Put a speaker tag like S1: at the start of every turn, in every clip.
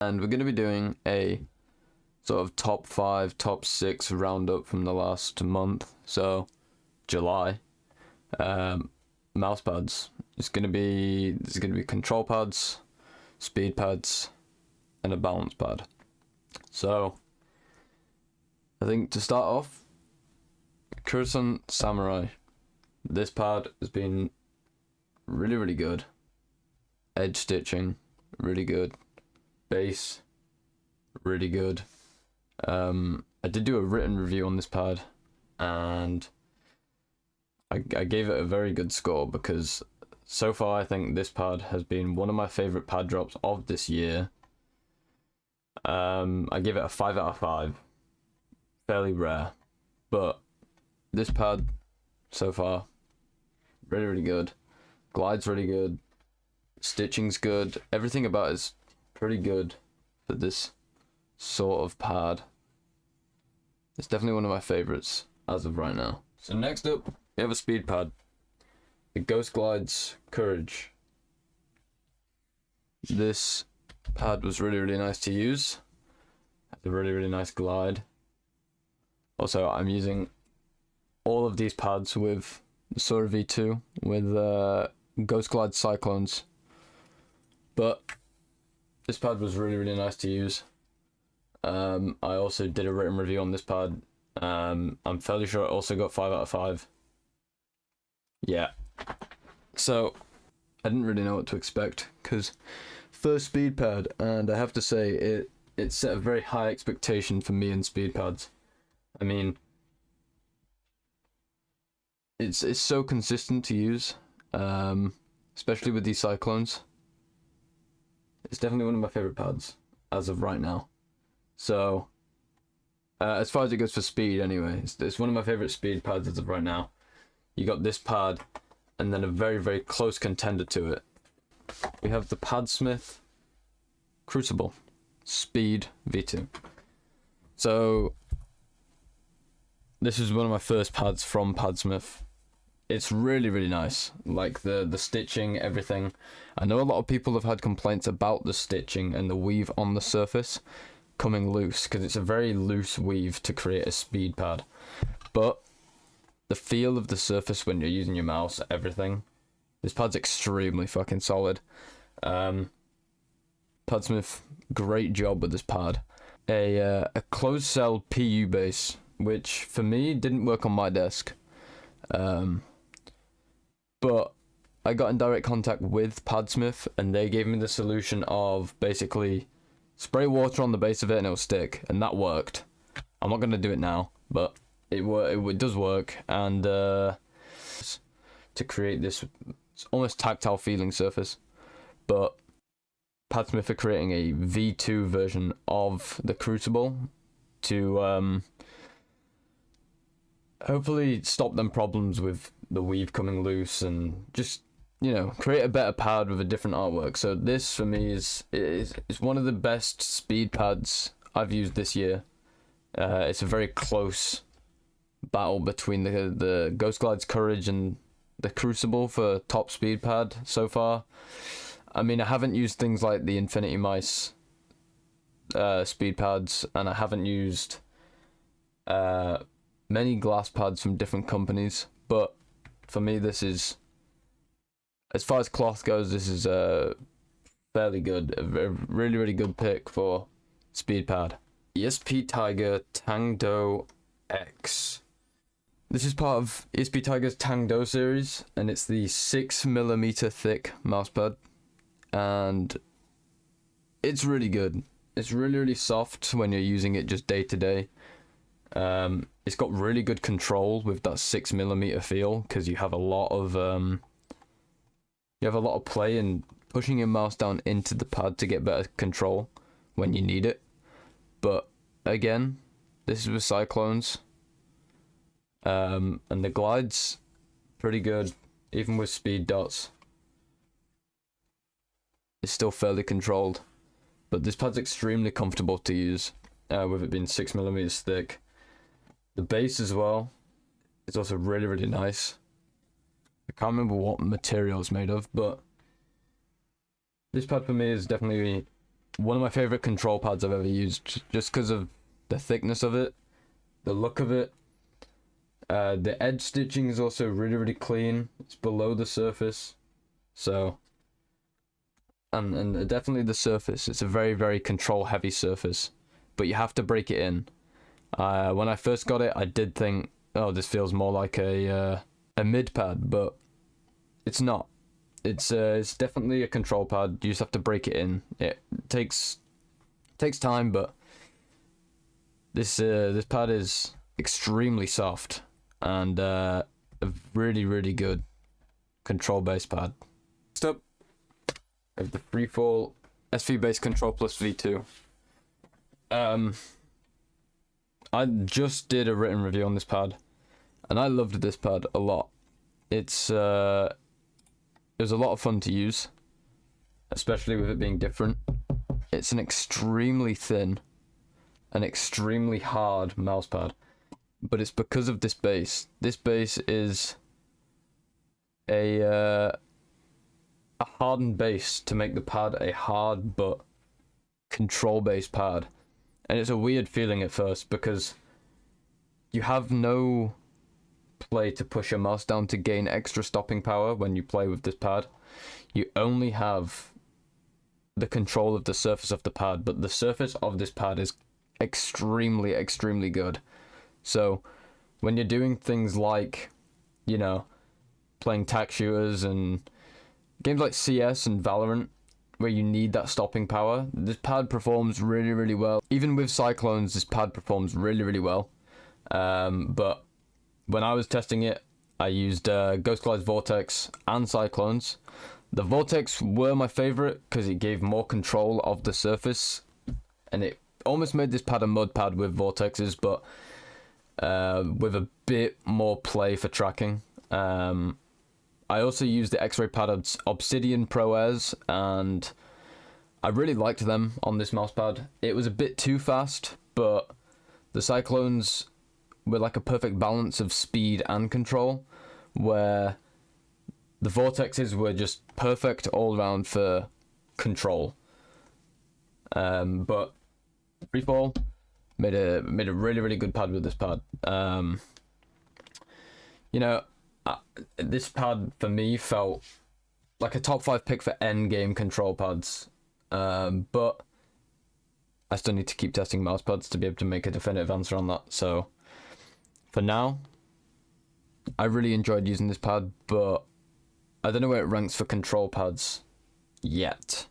S1: and we're going to be doing a sort of top 5, top 6 roundup from the last month, so July. Mouse pads. There's going to be control pads, speed pads, and a balance pad. So I think to start off, Crucible Samurai. This pad has been really good. Edge stitching, really good. Base, really good. I did do a written review on this pad, and I gave it a very good score because so far I think this pad has been one of my favorite pad drops of this year. I give it a 5 out of 5. Fairly rare, but this pad so far really good. Glide's really good. Stitching's good. Everything about it is pretty good for this sort of pad. It's definitely one of my favorites as of right now. So next up, we have a speed pad. The Ghost Glides Courage. This pad was really nice to use. Has a really nice glide. Also, I'm using all of these pads with the Sora V2 with Ghost Glide Cyclones. But this pad was really nice to use. I also did a written review on this pad. I'm fairly sure it also got 5 out of 5. Yeah. So I didn't really know what to expect because first speed pad, and I have to say it set a very high expectation for me in speed pads. I mean, it's so consistent to use, especially with these cyclones. It's definitely one of my favorite pads as of right now. So as far as it goes for speed anyway, it's one of my favorite speed pads as of right now. You got this pad and then a very close contender to it. We have the Padsmith Crucible Speed V2. So this is one of my first pads from Padsmith. It's really nice, like the stitching, everything. I know a lot of people have had complaints about the stitching and the weave on the surface coming loose because it's a very loose weave to create a speed pad. But the feel of the surface when you're using your mouse, everything, this pad's extremely fucking solid. Padsmith, great job with this pad. A closed cell PU base, which for me didn't work on my desk. But I got in direct contact with Padsmith and they gave me the solution of basically spray water on the base of it and it'll stick, and that worked. I'm not going to do it now, but it does work, and to create this almost tactile feeling surface. But Padsmith are creating a V2 version of the Crucible to hopefully stop them problems with the weave coming loose and just, you know, create a better pad with a different artwork. So this for me is one of the best speed pads I've used this year. It's a very close battle between the Ghost Glides Courage and the Crucible for top speed pad so far. I mean, I haven't used things like the Infinity Mice speed pads, and I haven't used many glass pads from different companies, but for me this is, as far as cloth goes, this is fairly good. A really good pick for speed pad. ESP Tiger Tango X. This is part of ESP Tiger's Tango series, and it's the 6mm thick mousepad, and it's really good. It's really soft when you're using it just day to day. It's got really good control with that 6mm feel because you have a lot of play in pushing your mouse down into the pad to get better control when you need it. But again, this is with cyclones, and the glide's pretty good, even with speed dots. It's still fairly controlled, but this pad's extremely comfortable to use, with it being 6mm thick. The base as well is also really nice. I can't remember what material it's made of, but this pad for me is definitely one of my favorite control pads I've ever used, just because of the thickness of it, the look of it. The edge stitching is also really, really clean. It's below the surface, so and definitely the surface. It's a very, very control heavy surface, but you have to break it in. When I first got it, I did think, oh, this feels more like a mid pad, but it's not. It's definitely a control pad. You just have to break it in. It takes time, but this pad is extremely soft and a really, really good control base pad. Next up, we have the Freefall SV base control plus V2. I just did a written review on this pad, and I loved this pad a lot. It was a lot of fun to use, especially with it being different. It's an extremely thin and extremely hard mouse pad, but it's because of this base. This base is a hardened base to make the pad a hard but control base pad. And it's a weird feeling at first because you have no play to push your mouse down to gain extra stopping power when you play with this pad. You only have the control of the surface of the pad, but the surface of this pad is extremely, extremely good. So when you're doing things like, you know, playing tac shooters and games like CS and Valorant, where you need that stopping power, this pad performs really, really well. Even with Cyclones, this pad performs really, really well. But when I was testing it, I used Ghost Glide's Vortex and Cyclones. The Vortex were my favorite because it gave more control of the surface, and it almost made this pad a mud pad with Vortexes, but with a bit more play for tracking. I also used the X-Ray pad Obsidian Pro Airs, and I really liked them on this mousepad. It was a bit too fast, but the Cyclones were like a perfect balance of speed and control, where the Vortexes were just perfect all around for control. But Freefall made a really, really good pad with this pad. This pad for me felt like a top 5 pick for end game control pads, but I still need to keep testing mouse pads to be able to make a definitive answer on that. So for now, I really enjoyed using this pad, but I don't know where it ranks for control pads yet.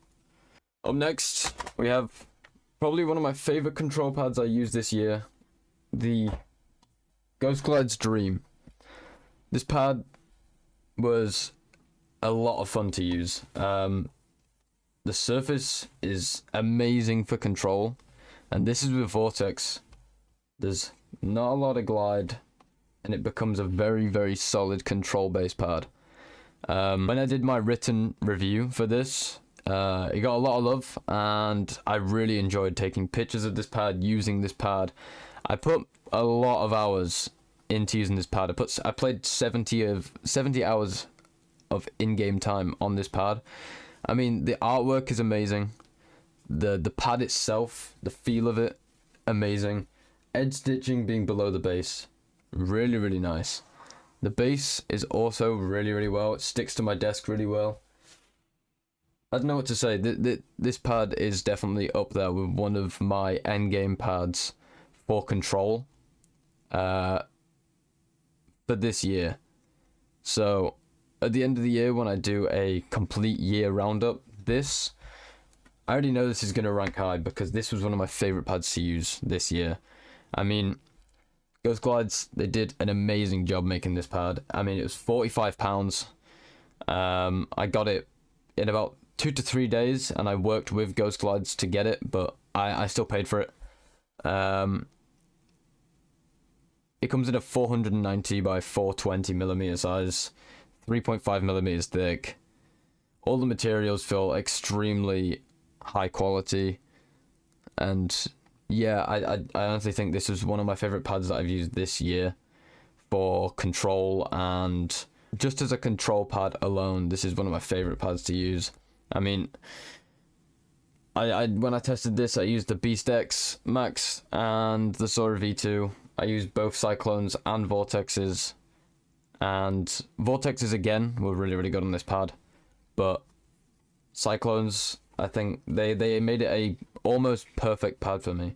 S1: Up next, we have probably one of my favorite control pads I used this year, the Ghost Glide's Dream. This pad was a lot of fun to use. The surface is amazing for control, and this is with Vortex. There's not a lot of glide, and it becomes a very, very solid control base pad. When I did my written review for this, it got a lot of love, and I really enjoyed taking pictures of this pad, using this pad. I put a lot of hours into using this pad. I played 70 hours of in-game time on this pad. I mean, the artwork is amazing. The pad itself, the feel of it, amazing. Edge stitching being below the base, really, really nice. The base is also really, really well. It sticks to my desk really well. I don't know what to say. This pad is definitely up there with one of my end-game pads for control for this year. So at the end of the year, when I do a complete year roundup, I already know this is going to rank high because this was one of my favorite pads to use this year. I mean, Ghost Glides, they did an amazing job making this pad. I mean, it was £45. I got it in about 2 to 3 days, and I worked with Ghost Glides to get it, but I still paid for it. It comes in a 490 by 420 millimeter size, 3.5 millimeters thick. All the materials feel extremely high quality, and yeah, I honestly think this is one of my favorite pads that I've used this year for control, and just as a control pad alone, this is one of my favorite pads to use. I mean, I when I tested this, I used the Beast X Max and the Sora V2. I used both Cyclones and Vortexes, and Vortexes again were really good on this pad, but Cyclones, I think they made it a almost perfect pad for me.